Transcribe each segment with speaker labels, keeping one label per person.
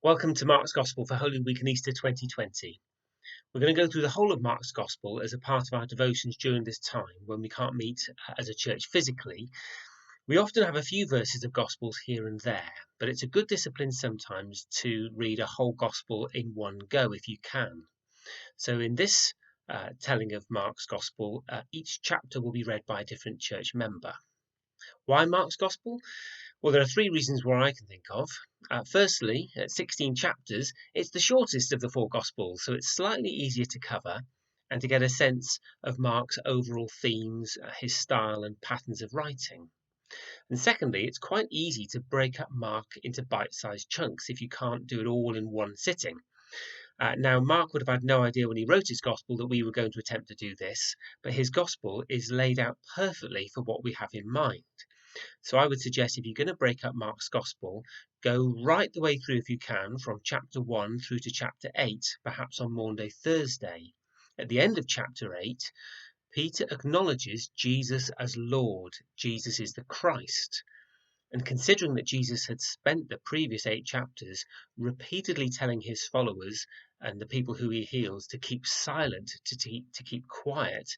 Speaker 1: Welcome to Mark's Gospel for Holy Week and Easter 2020. We're going to go through the whole of Mark's Gospel as a part of our devotions during this time when we can't meet as a church physically. We often have a few verses of Gospels here and there, but it's a good discipline sometimes to read a whole Gospel in one go if you can. So in this telling of Mark's Gospel, each chapter will be read by a different church member. Why Mark's Gospel? Well, there are three reasons why I can think of. Firstly, at 16 chapters, it's the shortest of the four Gospels, so it's slightly easier to cover and to get a sense of Mark's overall themes, his style and patterns of writing. And secondly, it's quite easy to break up Mark into bite-sized chunks if you can't do it all in one sitting. Now, Mark would have had no idea when he wrote his Gospel that we were going to attempt to do this, but his Gospel is laid out perfectly for what we have in mind. So I would suggest if you're going to break up Mark's Gospel, go right the way through if you can, from chapter 1 through to chapter 8, perhaps on Maundy Thursday. At the end of chapter 8, Peter acknowledges Jesus as Lord. Jesus is the Christ. And considering that Jesus had spent the previous 8 chapters repeatedly telling his followers and the people who he heals to keep silent, to keep quiet,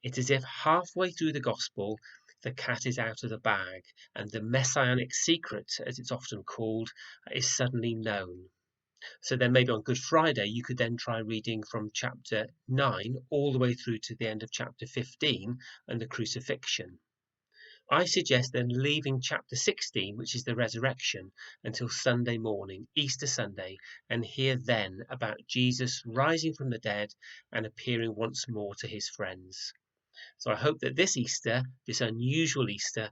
Speaker 1: it's as if halfway through the Gospel, the cat is out of the bag, and the messianic secret, as it's often called, is suddenly known. So then maybe on Good Friday, you could then try reading from chapter 9 all the way through to the end of chapter 15 and the crucifixion. I suggest then leaving chapter 16, which is the resurrection, until Sunday morning, Easter Sunday, and hear then about Jesus rising from the dead and appearing once more to his friends. So I hope that this Easter, this unusual Easter,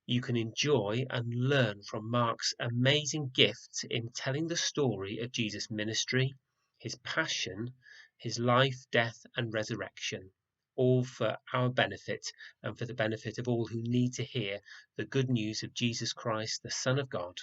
Speaker 1: you can enjoy and learn from Mark's amazing gift in telling the story of Jesus' ministry, his passion, his life, death, and resurrection, all for our benefit and for the benefit of all who need to hear the good news of Jesus Christ, the Son of God.